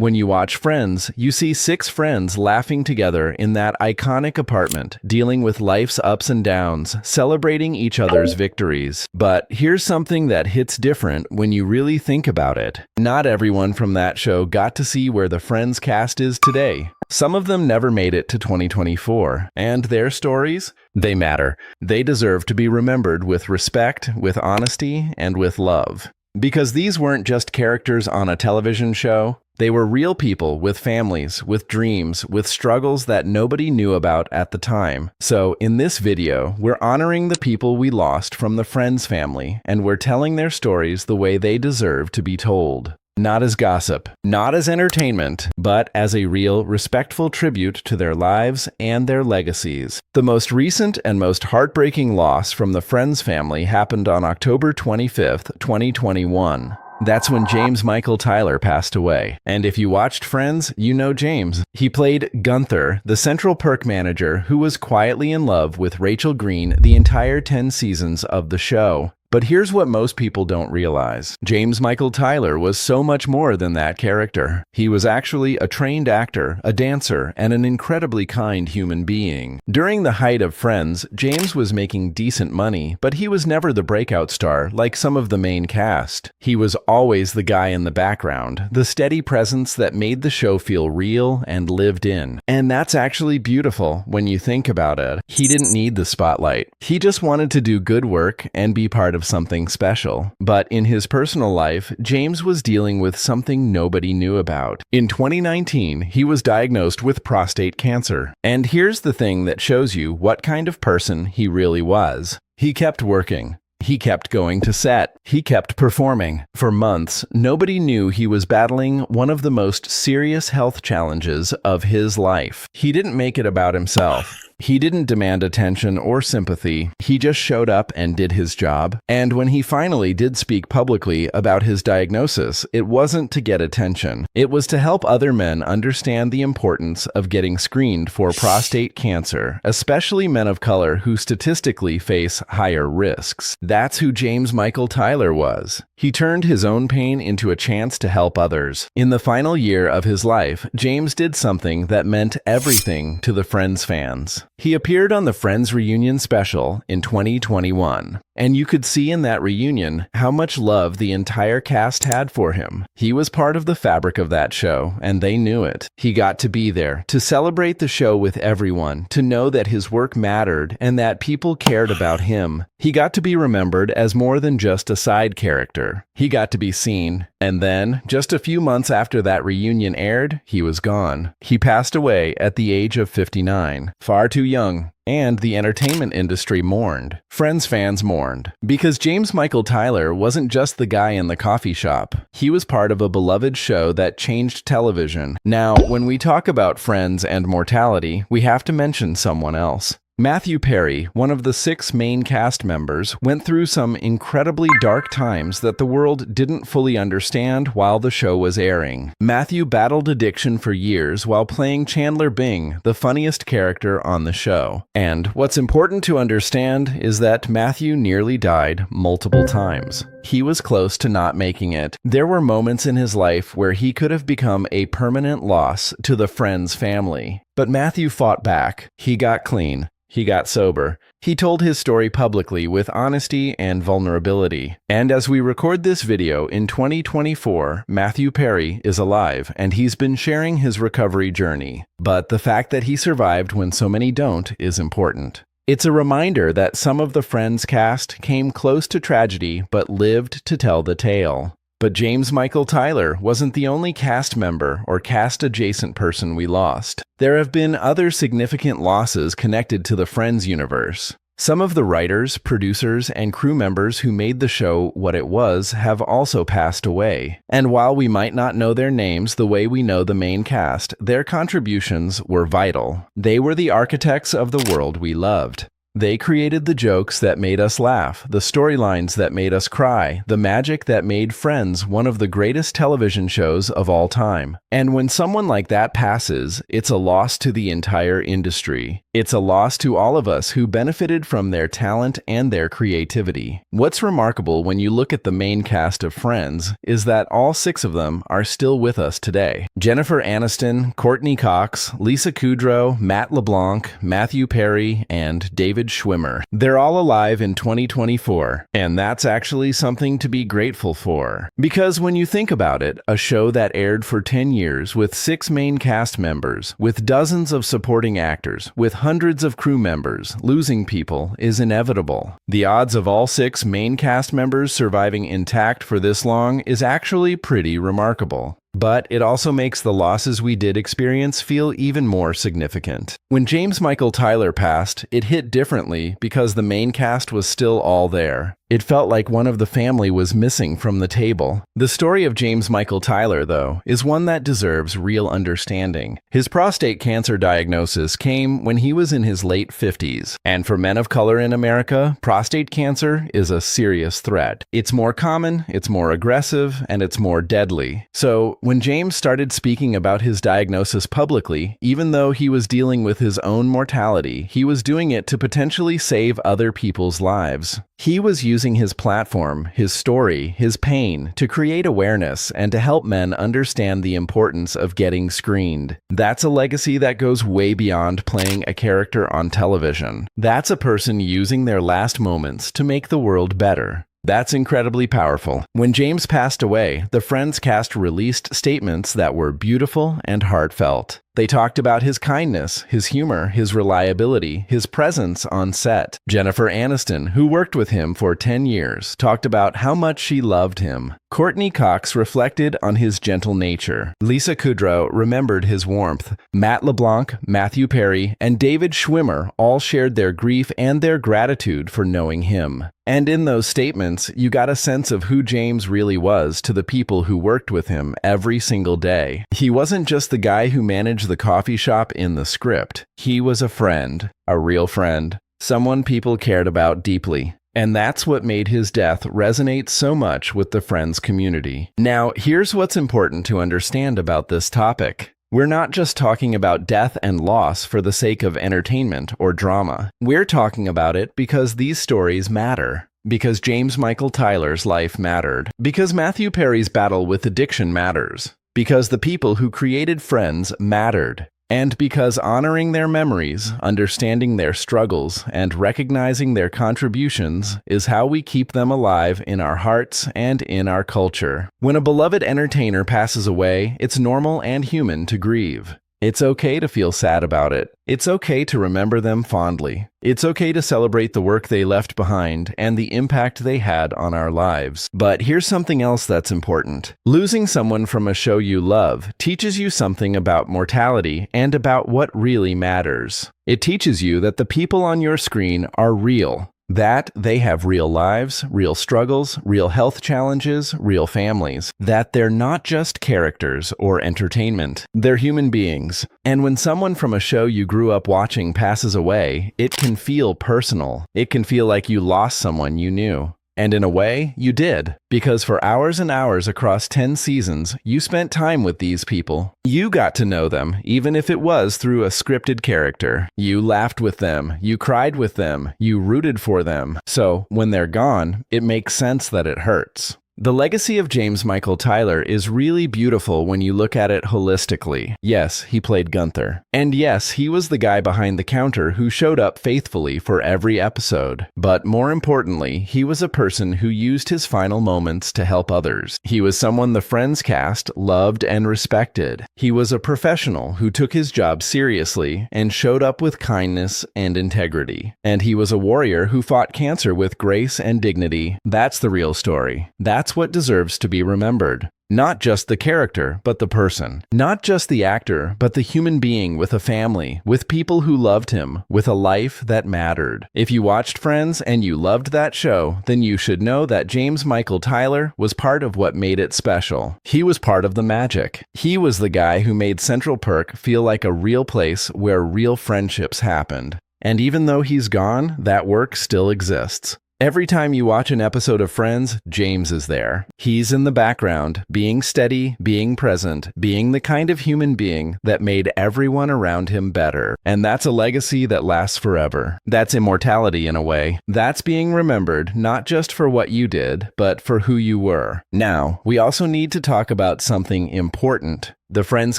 When you watch Friends, you see six friends laughing together in that iconic apartment, dealing with life's ups and downs, celebrating each other's victories. But here's something that hits different when you really think about it. Not everyone from that show got to see where the Friends cast is today. Some of them never made it to 2024, and their stories? They matter. They deserve to be remembered with respect, with honesty, and with love. Because these weren't just characters on a television show. They were real people with families, with dreams, with struggles that nobody knew about at the time. So in this video, we're honoring the people we lost from the Friends family, and we're telling their stories the way they deserve to be told. Not as gossip, not as entertainment, but as a real, respectful tribute to their lives and their legacies. The most recent and most heartbreaking loss from the Friends family happened on October 25th, 2021. That's when James Michael Tyler passed away. And if you watched Friends, you know James. He played Gunther, the Central Perk manager who was quietly in love with Rachel Green the entire 10 seasons of the show. But here's what most people don't realize. James Michael Tyler was so much more than that character. He was actually a trained actor, a dancer, and an incredibly kind human being. During the height of Friends, James was making decent money, but he was never the breakout star like some of the main cast. He was always the guy in the background, the steady presence that made the show feel real and lived in. And that's actually beautiful when you think about it. He didn't need the spotlight. He just wanted to do good work and be part of something special. But in his personal life, James was dealing with something nobody knew about. In 2019, he was diagnosed with prostate cancer. And here's the thing that shows you what kind of person he really was. He kept working. He kept going to set. He kept performing. For months, nobody knew he was battling one of the most serious health challenges of his life. He didn't make it about himself. He didn't demand attention or sympathy. He just showed up and did his job. And when he finally did speak publicly about his diagnosis, it wasn't to get attention. It was to help other men understand the importance of getting screened for prostate cancer, especially men of color who statistically face higher risks. That's who James Michael Tyler was. He turned his own pain into a chance to help others. In the final year of his life, James did something that meant everything to the Friends fans. He appeared on the Friends reunion special in 2021, and you could see in that reunion how much love the entire cast had for him. He was part of the fabric of that show, and they knew it. He got to be there, to celebrate the show with everyone, to know that his work mattered and that people cared about him. He got to be remembered as more than just a side character. He got to be seen. And then, just a few months after that reunion aired, he was gone. He passed away at the age of 59, far too young. And the entertainment industry mourned. Friends fans mourned. Because James Michael Tyler wasn't just the guy in the coffee shop. He was part of a beloved show that changed television. Now, when we talk about Friends and mortality, we have to mention someone else. Matthew Perry, one of the 6 main cast members, went through some incredibly dark times that the world didn't fully understand while the show was airing. Matthew battled addiction for years while playing Chandler Bing, the funniest character on the show. And what's important to understand is that Matthew nearly died multiple times. He was close to not making it. There were moments in his life where he could have become a permanent loss to the Friends family. But Matthew fought back. He got clean. He got sober. He told his story publicly with honesty and vulnerability. And as we record this video in 2024, Matthew Perry is alive, and he's been sharing his recovery journey. But the fact that he survived when so many don't is important. It's a reminder that some of the Friends cast came close to tragedy but lived to tell the tale. But James Michael Tyler wasn't the only cast member or cast-adjacent person we lost. There have been other significant losses connected to the Friends universe. Some of the writers, producers, and crew members who made the show what it was have also passed away. And while we might not know their names the way we know the main cast, their contributions were vital. They were the architects of the world we loved. They created the jokes that made us laugh, the storylines that made us cry, the magic that made Friends one of the greatest television shows of all time. And when someone like that passes, it's a loss to the entire industry. It's a loss to all of us who benefited from their talent and their creativity. What's remarkable when you look at the main cast of Friends is that all 6 of them are still with us today. Jennifer Aniston, Courtney Cox, Lisa Kudrow, Matt LeBlanc, Matthew Perry, and David Schwimmer. They're all alive in 2024, and that's actually something to be grateful for. Because when you think about it, a show that aired for 10 years with 6 main cast members, with dozens of supporting actors, with hundreds of crew members, losing people is inevitable. The odds of all 6 main cast members surviving intact for this long is actually pretty remarkable. But it also makes the losses we did experience feel even more significant. When James Michael Tyler passed, it hit differently because the main cast was still all there. It felt like one of the family was missing from the table. The story of James Michael Tyler, though, is one that deserves real understanding. His prostate cancer diagnosis came when he was in his late 50s. And for men of color in America, prostate cancer is a serious threat. It's more common, it's more aggressive, and it's more deadly. So, when James started speaking about his diagnosis publicly, even though he was dealing with his own mortality, he was doing it to potentially save other people's lives. He was using his platform, his story, his pain to create awareness and to help men understand the importance of getting screened. That's a legacy that goes way beyond playing a character on television. That's a person using their last moments to make the world better. That's incredibly powerful. When James passed away, the Friends cast released statements that were beautiful and heartfelt. They talked about his kindness, his humor, his reliability, his presence on set. Jennifer Aniston, who worked with him for 10 years, talked about how much she loved him. Courtney Cox reflected on his gentle nature. Lisa Kudrow remembered his warmth. Matt LeBlanc, Matthew Perry, and David Schwimmer all shared their grief and their gratitude for knowing him. And in those statements, you got a sense of who James really was to the people who worked with him every single day. He wasn't just the guy who managed the coffee shop in the script. He was a friend, a real friend, someone people cared about deeply. And that's what made his death resonate so much with the Friends community. Now, here's what's important to understand about this topic. We're not just talking about death and loss for the sake of entertainment or drama. We're talking about it because these stories matter. Because James Michael Tyler's life mattered. Because Matthew Perry's battle with addiction matters. Because the people who created Friends mattered. And because honoring their memories, understanding their struggles, and recognizing their contributions is how we keep them alive in our hearts and in our culture. When a beloved entertainer passes away, it's normal and human to grieve. It's okay to feel sad about it. It's okay to remember them fondly. It's okay to celebrate the work they left behind and the impact they had on our lives. But here's something else that's important. Losing someone from a show you love teaches you something about mortality and about what really matters. It teaches you that the people on your screen are real. That they have real lives, real struggles, real health challenges, real families. That they're not just characters or entertainment. They're human beings. And when someone from a show you grew up watching passes away, it can feel personal. It can feel like you lost someone you knew. And in a way, you did. Because for hours and hours across 10 seasons, you spent time with these people. You got to know them, even if it was through a scripted character. You laughed with them, you cried with them, you rooted for them. So, when they're gone, it makes sense that it hurts. The legacy of James Michael Tyler is really beautiful when you look at it holistically. Yes, he played Gunther. And yes, he was the guy behind the counter who showed up faithfully for every episode. But more importantly, he was a person who used his final moments to help others. He was someone the Friends cast loved and respected. He was a professional who took his job seriously and showed up with kindness and integrity. And he was a warrior who fought cancer with grace and dignity. That's the real story. That's what deserves to be remembered. Not just the character, but the person. Not just the actor, but the human being with a family, with people who loved him, with a life that mattered. If you watched Friends and you loved that show, then you should know that James Michael Tyler was part of what made it special. He was part of the magic. He was the guy who made Central Perk feel like a real place where real friendships happened. And even though he's gone, that work still exists. Every time you watch an episode of Friends, James is there. He's in the background, being steady, being present, being the kind of human being that made everyone around him better. And that's a legacy that lasts forever. That's immortality in a way. That's being remembered not just for what you did, but for who you were. Now, we also need to talk about something important. The Friends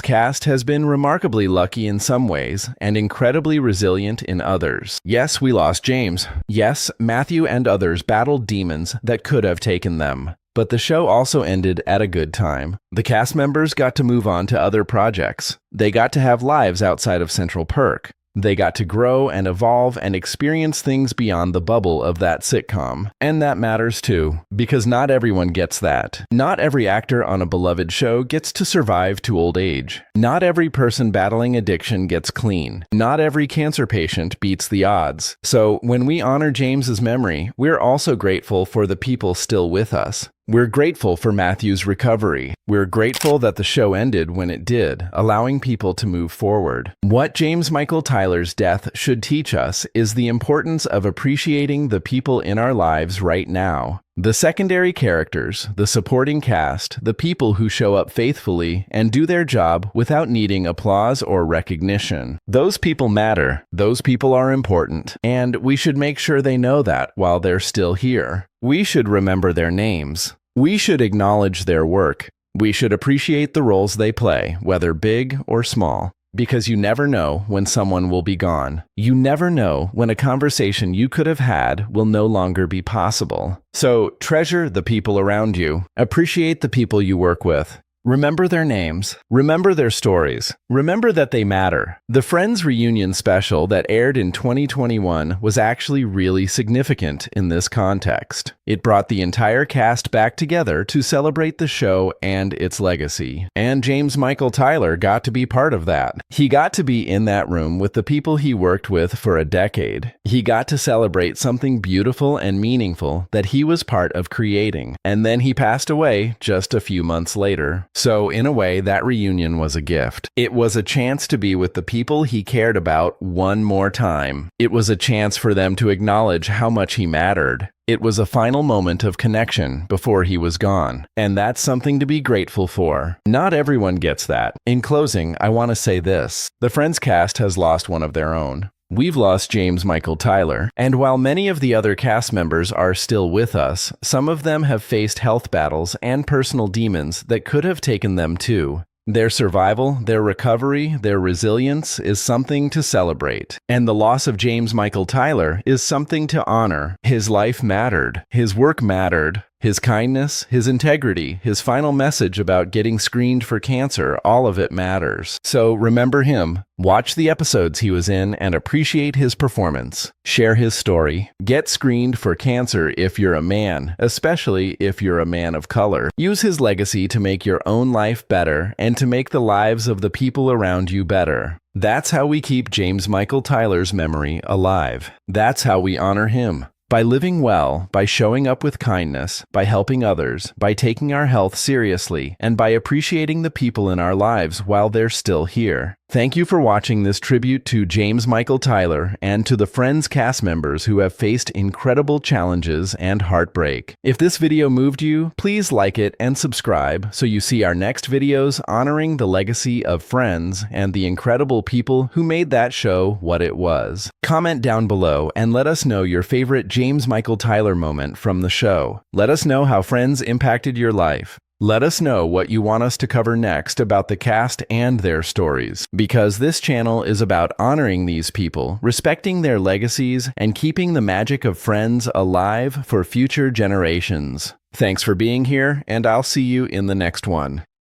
cast has been remarkably lucky in some ways and incredibly resilient in others. Yes, we lost James. Yes, Matthew and others battled demons that could have taken them. But the show also ended at a good time. The cast members got to move on to other projects. They got to have lives outside of Central Perk. They got to grow and evolve and experience things beyond the bubble of that sitcom. And that matters too, because not everyone gets that. Not every actor on a beloved show gets to survive to old age. Not every person battling addiction gets clean. Not every cancer patient beats the odds. So when we honor James's memory, we're also grateful for the people still with us. We're grateful for Matthew's recovery. We're grateful that the show ended when it did, allowing people to move forward. What James Michael Tyler's death should teach us is the importance of appreciating the people in our lives right now. The secondary characters, the supporting cast, the people who show up faithfully and do their job without needing applause or recognition. Those people matter, those people are important, and we should make sure they know that while they're still here. We should remember their names. We should acknowledge their work. We should appreciate the roles they play, whether big or small. Because you never know when someone will be gone. You never know when a conversation you could have had will no longer be possible. So treasure the people around you. Appreciate the people you work with. Remember their names. Remember their stories. Remember that they matter. The Friends reunion special that aired in 2021 was actually really significant in this context. It brought the entire cast back together to celebrate the show and its legacy. And James Michael Tyler got to be part of that. He got to be in that room with the people he worked with for a decade. He got to celebrate something beautiful and meaningful that he was part of creating. And then he passed away just a few months later. So in a way, that reunion was a gift. It was a chance to be with the people he cared about one more time. It was a chance for them to acknowledge how much he mattered. It was a final moment of connection before he was gone. And that's something to be grateful for. Not everyone gets that. In closing, I want to say this. The Friends cast has lost one of their own. We've lost James Michael Tyler, and while many of the other cast members are still with us, some of them have faced health battles and personal demons that could have taken them too. Their survival, their recovery, their resilience is something to celebrate. And the loss of James Michael Tyler is something to honor. His life mattered. His work mattered. His kindness, his integrity, his final message about getting screened for cancer, all of it matters. So remember him, watch the episodes he was in, and appreciate his performance. Share his story. Get screened for cancer if you're a man, especially if you're a man of color. Use his legacy to make your own life better and to make the lives of the people around you better. That's how we keep James Michael Tyler's memory alive. That's how we honor him. By living well, by showing up with kindness, by helping others, by taking our health seriously, and by appreciating the people in our lives while they're still here. Thank you for watching this tribute to James Michael Tyler and to the Friends cast members who have faced incredible challenges and heartbreak. If this video moved you, please like it and subscribe so you see our next videos honoring the legacy of Friends and the incredible people who made that show what it was. Comment down below and let us know your favorite James Michael Tyler moment from the show. Let us know how Friends impacted your life. Let us know what you want us to cover next about the cast and their stories, because this channel is about honoring these people, respecting their legacies, and keeping the magic of Friends alive for future generations. Thanks for being here, and I'll see you in the next one.